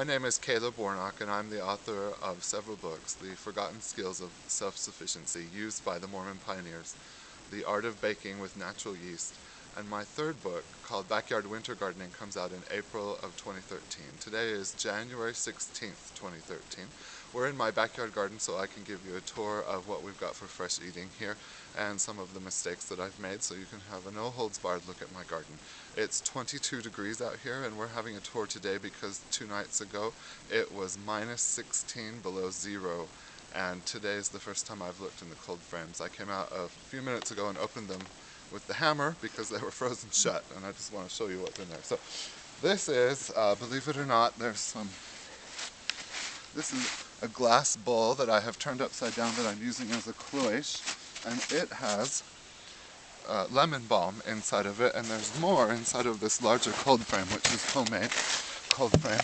My name is Caleb Warnock, and I'm the author of several books: The Forgotten Skills of Self-Sufficiency Used by the Mormon Pioneers, The Art of Baking with Natural Yeast, and my third book, called Backyard Winter Gardening, comes out in April of 2013. Today is January 16th, 2013. We're in my backyard garden, so I can give you a tour of what we've got for fresh eating here and some of the mistakes that I've made, so you can have a no-holds-barred look at my garden. It's 22 degrees out here, and we're having a tour today because 2 nights ago it was minus 16 below zero, and today is the first time I've looked in the cold frames. I came out a few minutes ago and opened them with the hammer because they were frozen shut, and I just want to show you what's in there. So this is, believe it or not, this is a glass bowl that I have turned upside down that I'm using as a cloche, and it has lemon balm inside of it, and there's more inside of this larger cold frame, which is homemade cold frame,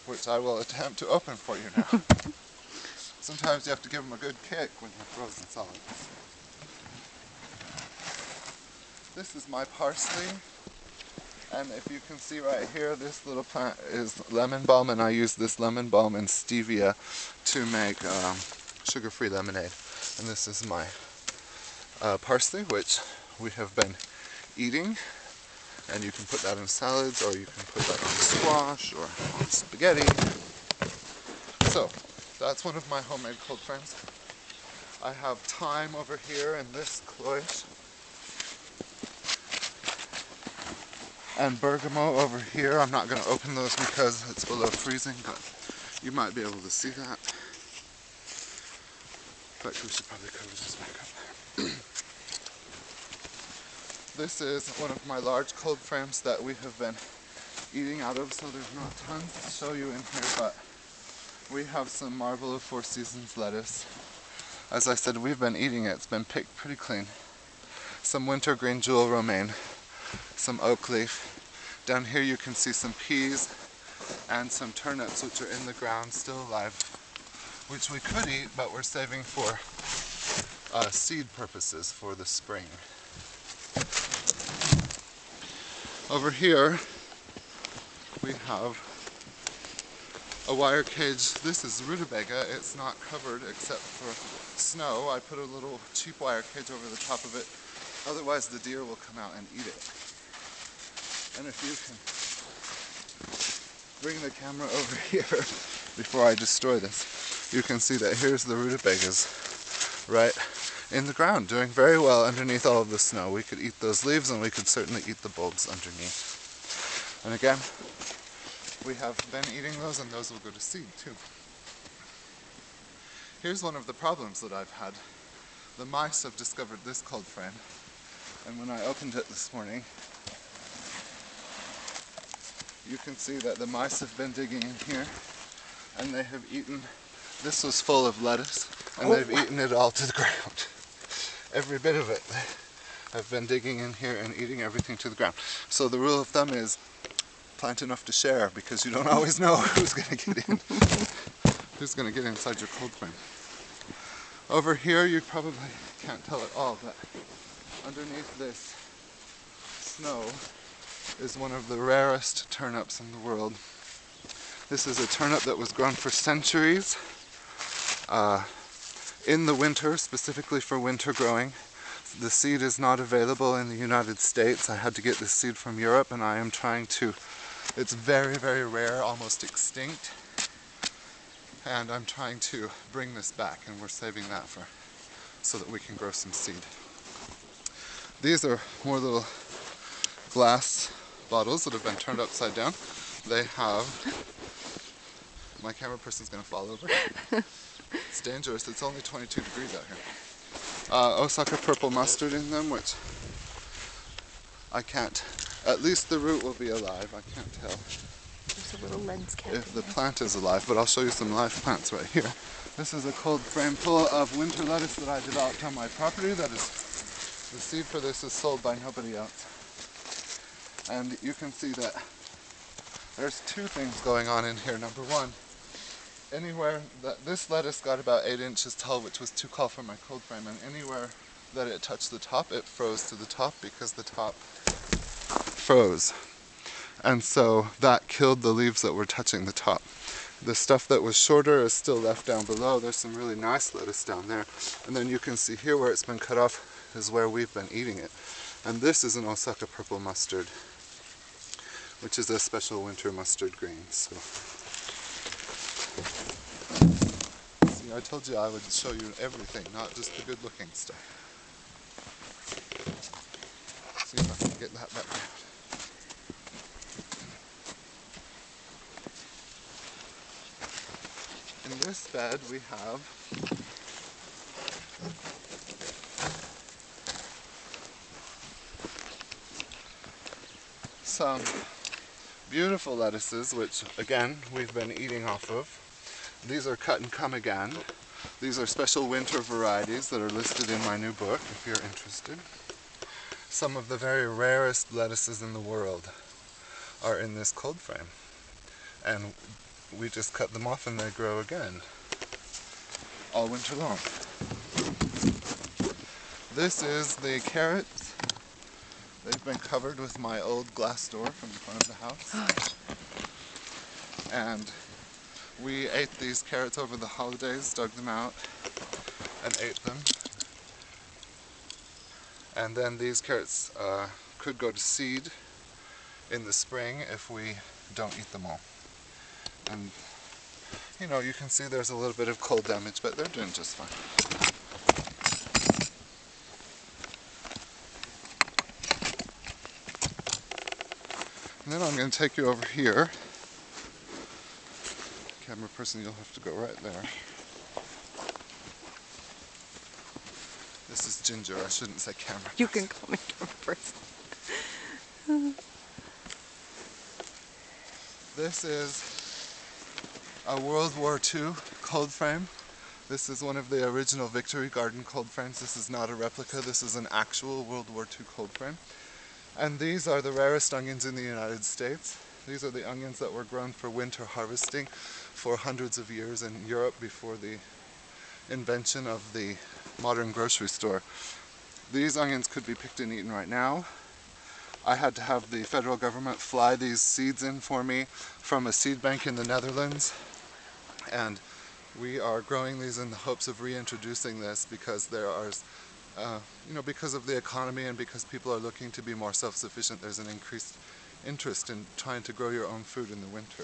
which I will attempt to open for you now. Sometimes you have to give them a good kick when they're frozen solid. This is my parsley, and if you can see right here, this little plant is lemon balm, and I use this lemon balm and stevia to make sugar-free lemonade. And this is my parsley, which we have been eating, and you can put that in salads, or you can put that on squash or on spaghetti. So that's one of my homemade cold frames. I have thyme over here in this cloche, and bergamot over here. I'm not going to open those because it's below freezing, but you might be able to see that. In fact, we should probably cover this back up. This is one of my large cold frames that we have been eating out of, so there's not tons to show you in here, but we have some Marble of Four Seasons lettuce. As I said, we've been eating it. It's been picked pretty clean. Some wintergreen jewel romaine, some oak leaf. Down here you can see some peas and some turnips, which are in the ground still alive, which we could eat, but we're saving for seed purposes for the spring. Over here we have a wire cage. This is rutabaga. It's not covered except for snow. I put a little cheap wire cage over the top of it, otherwise the deer will come out and eat it. And if you can bring the camera over here before I destroy this, you can see that here's the rutabagas right in the ground, doing very well underneath all of the snow. We could eat those leaves, and we could certainly eat the bulbs underneath. And again, we have been eating those, and those will go to seed too. Here's one of the problems that I've had. The mice have discovered this cold frame, and when I opened it this morning, you can see that the mice have been digging in here, and they have eaten. This was full of lettuce, and they've eaten it all to the ground. Every bit of it. They have been digging in here and eating everything to the ground. So the rule of thumb is plant enough to share, because you don't always know who's going to get in. Who's going to get inside your cold frame. Over here you probably can't tell at all, but underneath this snow is one of the rarest turnips in the world. This is a turnip that was grown for centuries in the winter, specifically for winter growing. The seed is not available in the United States. I had to get this seed from Europe, and I am trying to, it's very, very rare, almost extinct, and I'm trying to bring this back, and we're saving that for so that we can grow some seed. These are more little glass bottles that have been turned upside down. They have, my camera person's going to fall over. It's dangerous. It's only 22 degrees out here. Osaka purple mustard in them, which I can't, at least the root will be alive. I can't tell. There's a little lens cap if the plant is alive, but I'll show you some live plants right here. This is a cold frame full of winter lettuce that I developed on my property. That is, the seed for this is sold by nobody else. And you can see that there's two things going on in here. Number one, anywhere that this lettuce got about 8 inches tall, which was too tall for my cold frame, and anywhere that it touched the top, it froze to the top because the top froze. and so that killed the leaves that were touching the top. The stuff that was shorter is still left down below. There's some really nice lettuce down there. And then you can see here where it's been cut off is where we've been eating it. And this is an Osaka purple mustard, which is a special winter mustard green. So, see, I told you I would show you everything, not just the good looking stuff. See if I can get that back out. In this bed we have some beautiful lettuces, which again we've been eating off of. These are cut and come again. These are special winter varieties that are listed in my new book if you're interested. Some of the very rarest lettuces in the world are in this cold frame, and we just cut them off and they grow again all winter long. This is the carrots. They've been covered with my old glass door from the front of the house. And we ate these carrots over the holidays, dug them out and ate them. And then these carrots could go to seed in the spring if we don't eat them all. And you know, you can see there's a little bit of cold damage, but they're doing just fine. And then I'm going to take you over here. Camera person, you'll have to go right there. This is Ginger, I shouldn't say camera person. You can call me camera person. This is a World War II cold frame. This is one of the original Victory Garden cold frames. This is not a replica, this is an actual World War II cold frame. And these are the rarest onions in the United States. These are the onions that were grown for winter harvesting for hundreds of years in Europe before the invention of the modern grocery store. These onions could be picked and eaten right now. I had to have the federal government fly these seeds in for me from a seed bank in the Netherlands. And we are growing these in the hopes of reintroducing this because there are, because of the economy and because people are looking to be more self-sufficient, there's an increased interest in trying to grow your own food in the winter.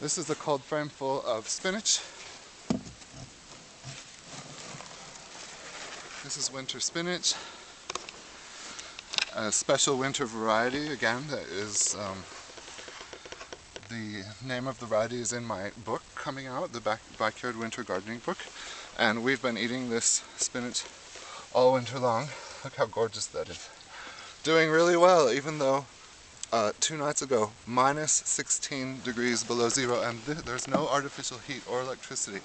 This is a cold frame full of spinach. This is winter spinach, a special winter variety, again, that is, the name of the variety is in my book coming out, the Backyard Winter Gardening book, and we've been eating this spinach all winter long. Look how gorgeous that is. Doing really well, even though 2 nights ago, minus 16 degrees below zero, and there's no artificial heat or electricity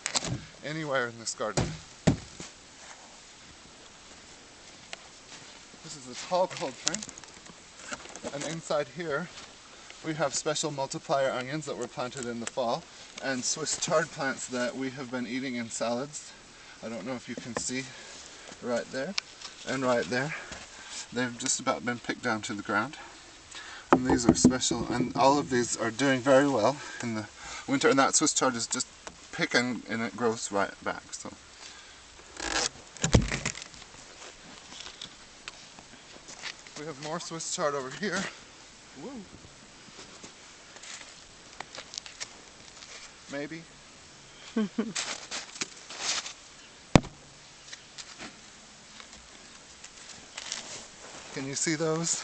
anywhere in this garden. This is a tall cold frame, and inside here we have special multiplier onions that were planted in the fall, and Swiss chard plants that we have been eating in salads. I don't know if you can see right there and right there. They've just about been picked down to the ground. And these are special, and all of these are doing very well in the winter, and that Swiss chard is just picking and it grows right back. So. We have more Swiss chard over here. Woo. Maybe. Can you see those?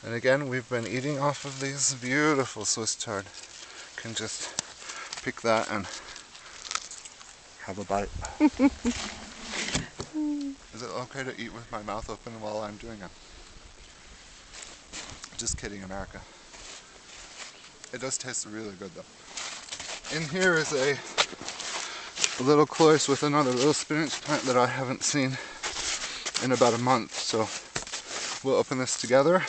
And again, we've been eating off of these beautiful Swiss chard. Can just pick that and have a bite. Is it okay to eat with my mouth open while I'm doing it? Just kidding, America. It does taste really good though. In here is a little cloice with another little spinach plant that I haven't seen in about a month, so we'll open this together.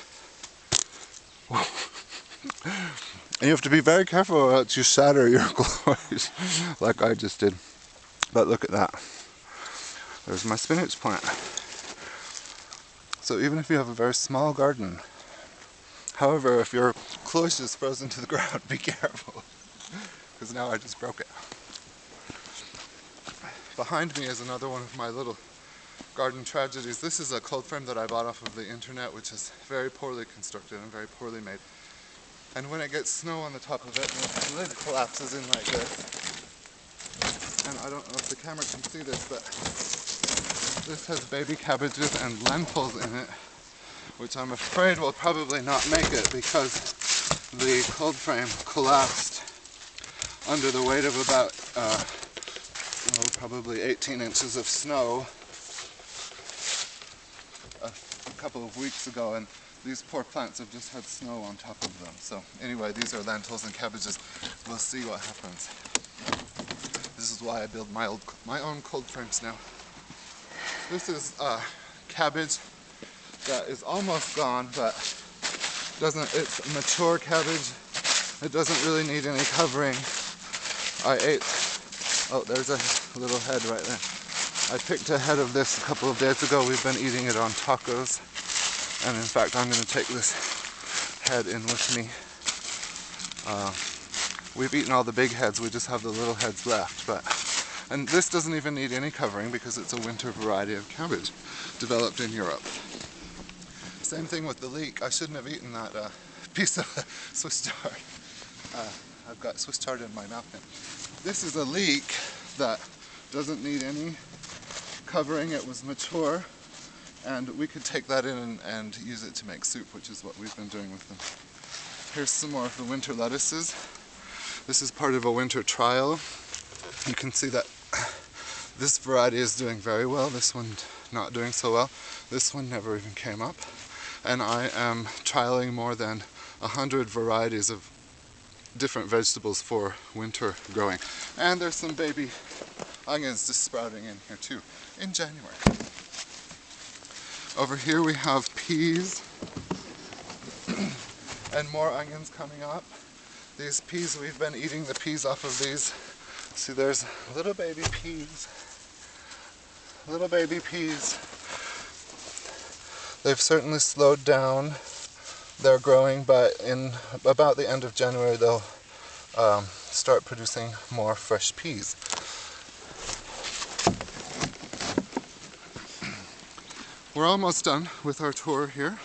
And you have to be very careful or else you shatter your cloice like I just did. But look at that. There's my spinach plant. So even if you have a very small garden, however, if your cloche is frozen to the ground, be careful, because now I just broke it. Behind me is another one of my little garden tragedies. This is a cold frame that I bought off of the internet, which is very poorly constructed and very poorly made. And when it gets snow on the top of it, the lid collapses in like this. And I don't know if the camera can see this, but this has baby cabbages and lentils in it, which I'm afraid will probably not make it because the cold frame collapsed under the weight of about probably 18 inches of snow a couple of weeks ago, and these poor plants have just had snow on top of them. So anyway, these are lentils and cabbages. We'll see what happens. This is why I build my own cold frames now. This is cabbage that is almost gone, but it's mature cabbage. It doesn't really need any covering. Oh, there's a little head right there. I picked a head of this a couple of days ago. We've been eating it on tacos. And in fact, I'm going to take this head in with me. We've eaten all the big heads, we just have the little heads left. And this doesn't even need any covering because it's a winter variety of cabbage developed in Europe. Same thing with the leek. I shouldn't have eaten that piece of Swiss chard. I've got Swiss chard in my mouth now. This is a leek that doesn't need any covering. It was mature, and we could take that in and use it to make soup, which is what we've been doing with them. Here's some more of the winter lettuces. This is part of a winter trial. You can see that this variety is doing very well. This one not doing so well. This one never even came up. And I am trialing more than 100 varieties of different vegetables for winter growing. And there's some baby onions just sprouting in here too in January. Over here we have peas and more onions coming up. These peas, we've been eating the peas off of these. See, there's little baby peas. Little baby peas. They've certainly slowed down their growing, but in about the end of January they'll start producing more fresh peas. We're almost done with our tour here.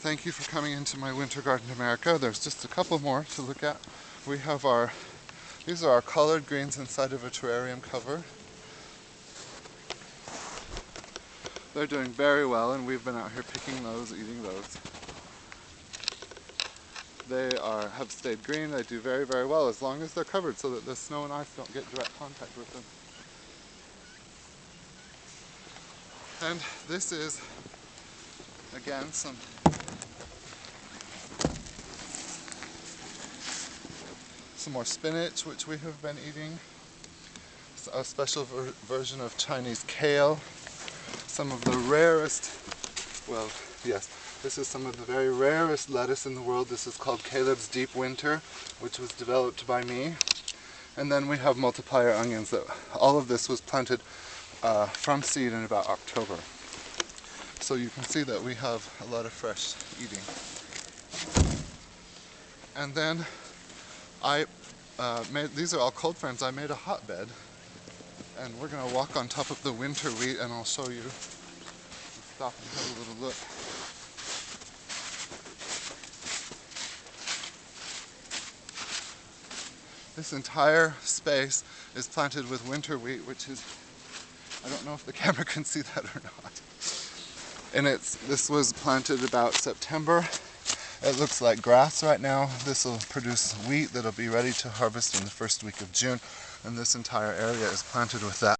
Thank you for coming into my Winter Garden America. There's just a couple more to look at. We have these are our collard greens inside of a terrarium cover. They're doing very well, and we've been out here picking those, eating those. They have stayed green. They do very, very well as long as they're covered so that the snow and ice don't get direct contact with them. And this is, again, some more spinach, which we have been eating. It's a special version of Chinese kale. Some of the rarest, well, yes, this is some of the very rarest lettuce in the world. This is called Caleb's Deep Winter, which was developed by me. And then we have multiplier onions. All of this was planted from seed in about October. So you can see that we have a lot of fresh eating. And then these are all cold frames. I made a hotbed, and we're going to walk on top of the winter wheat, and I'll show you. Stop and have a little look. This entire space is planted with winter wheat, which is, I don't know if the camera can see that or not. And this was planted about September. It looks like grass right now. This will produce wheat that'll be ready to harvest in the first week of June. And this entire area is planted with that.